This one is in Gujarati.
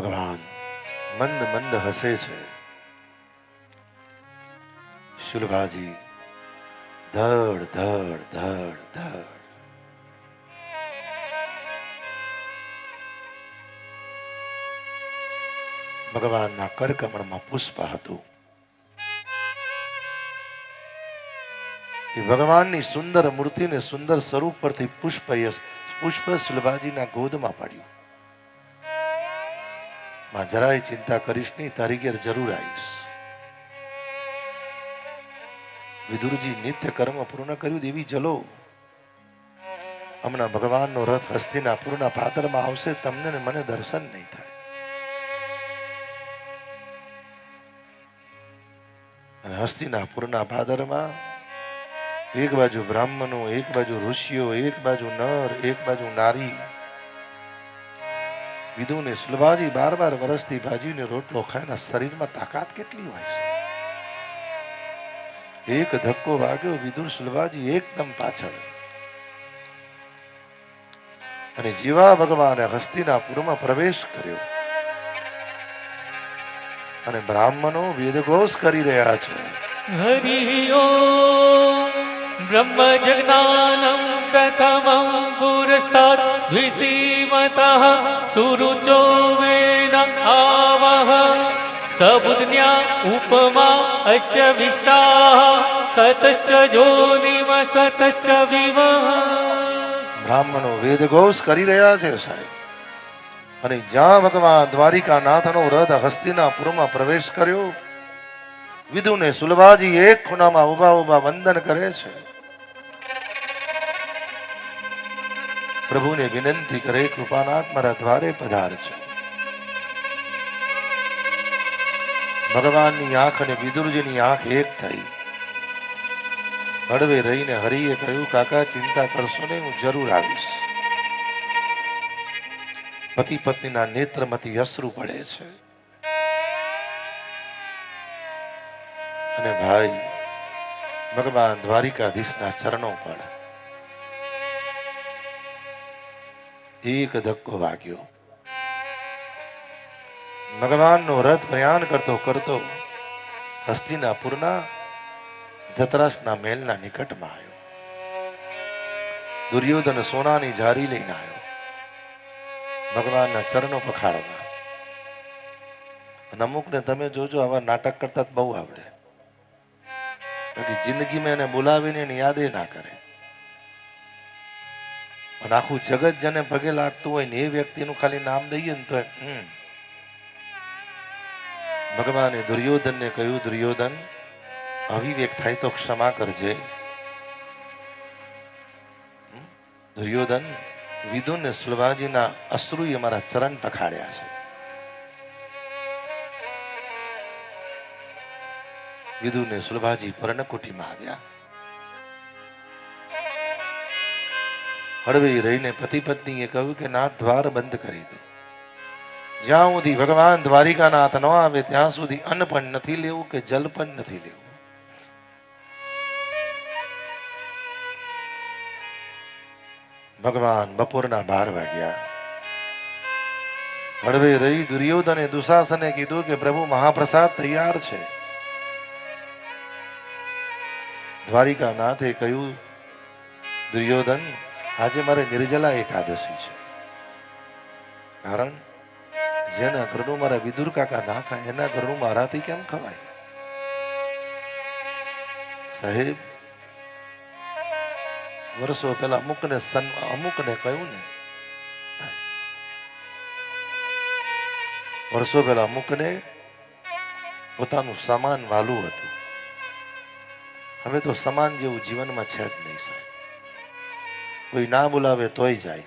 ભગવાન મંદ મંદ હસે છે. શુલભાજી ધડ ધડ ધડ ધડ. ભગવાનના કરકમળમાં પુષ્પ હતું. એ ભગવાનની સુંદર મૂર્તિને સુંદર સ્વરૂપ પરથી પુષ્પ શુલભાજીના ગોદમાં પડ્યું. માં જરાય ચિંતા કરીશ નહીં, તારી ઘેર જરૂર આવીશ. વિદુરજી નિત્ય કર્મ પૂર્ણ કર્યું. દેવી ચલો, હમણાં ભગવાનનો રથ હસ્તિનાપુરના પાદરમાં આવશે, તમને ને મને દર્શન નહીં થાય. અને હસ્તિનાપુરના પાદરમાં એક બાજુ બ્રાહ્મણો, એક બાજુ ઋષિઓ, એક બાજુ નર, એક બાજુ નારી. વિદુને શુલભાજી 12 વર્ષથી ભાજીને રોટલો ખાયના શરીરમાં તાકાત કેટલી હોય છે. એક ધક્કો વાગ્યો, વિદુર શુલભાજી એકદમ પાછળ. અને જીવા ભગવાને હસ્તિનાપુરમાં પ્રવેશ કર્યો. અને બ્રાહ્મણો વેદઘોષ કરી રહ્યા છે. હરિ ઓમ બ્રહ્મ જજ્ઞાનમ પ્રથમં પુરસ્તાદ દ્વિષીમતઃ સુરુચો વેદ આવહ સબુદ્ધ્યા ઉપમા અસ્ય વિષ્ટા સતશ્ચ જોનિમ સતશ્ચ વિવહ. બ્રાહ્મણો વેદઘોષ કરી રહ્યા છે સાહેબ. અને જ્યાં ભગવાન દ્વારિકાનાથનો રથ હસ્તિનાપુરમાં પ્રવેશ કર્યો, વિદુને શુલભાજી એક ખૂણામાં ઉભા ઉભા વંદન કરે છે. પ્રભુને વિનંતી કરે, કૃપાનાથ મારા દ્વારે પધારજો. ભગવાનની આંખ અને વિદુરજીની આંખ એક થઈ. હળવે રહીને હરિએ કહ્યું, કાકા ચિંતા કરશો નહીં, હું જરૂર આવીશ. પતિ પત્નીના નેત્રમાંથી અશ્રુ પડે છે. અને ભાઈ ભગવાન દ્વારિકાધીશના ચરણો પર એક ધક્કો વાગ્યો. ભગવાનનો રથ પ્રયાણ કરતો કરતો હસ્તિનાપુરના ધતરાસના મહેલના નિકટમાં આવ્યો. દુર્યોધન સોનાની જારી લઈને આવ્યો ભગવાનના ચરણો પખાડવા. અને અમુકને તમે જોજો આવા નાટક કરતા બહુ આવડે. જિંદગીમાં એને બોલાવીને એની યાદ ના કરે. અને આખું જગત જેને પગે લાગતું હોય ને એ વ્યક્તિનું ખાલી નામ દઈએ ને તો ભગવાને દુર્યોધનને કહ્યું, દુર્યોધન અવિવેક થાય તો ક્ષમા કરજે. દુર્યોધન વિદુને શુલભાજીના અશ્રુએ મારા ચરણ પખાડ્યા છે. વિદુને શુલભાજી પર્ણકુટીમાં આવ્યા. હળવે રહીને પતિ પત્નીએ કહ્યું કે નાથ દ્વાર બંધ કરી દો. જ્યાં સુધી ભગવાન દ્વારિકાનાથ ન આવે ત્યાં સુધી અન્ન પણ નથી લેવું કે જલ પણ નથી લેવું. ભગવાન બપોરના 12 વાગ્યા. હળવે રહી દુર્યોધને દુશાસને કીધું કે પ્રભુ મહાપ્રસાદ તૈયાર છે. દ્વારિકાનાથે કહ્યું, દુર્યોધન આજે મારે નિર્જલા એકાદશી છે. કારણ જેના ઘરનું મારા વિદુર કાકા ના ખાય એના ઘરનું મારાથી કેમ ખવાય? સાહેબ વર્ષો પહેલા અમુકને કહ્યું ને, વર્ષો પહેલા અમુકને પોતાનું સમાન વાલું હતું. હવે તો સમાન જેવું જીવનમાં છે જ નહીં સાહેબ. કોઈ ના બોલાવે તોય જાય.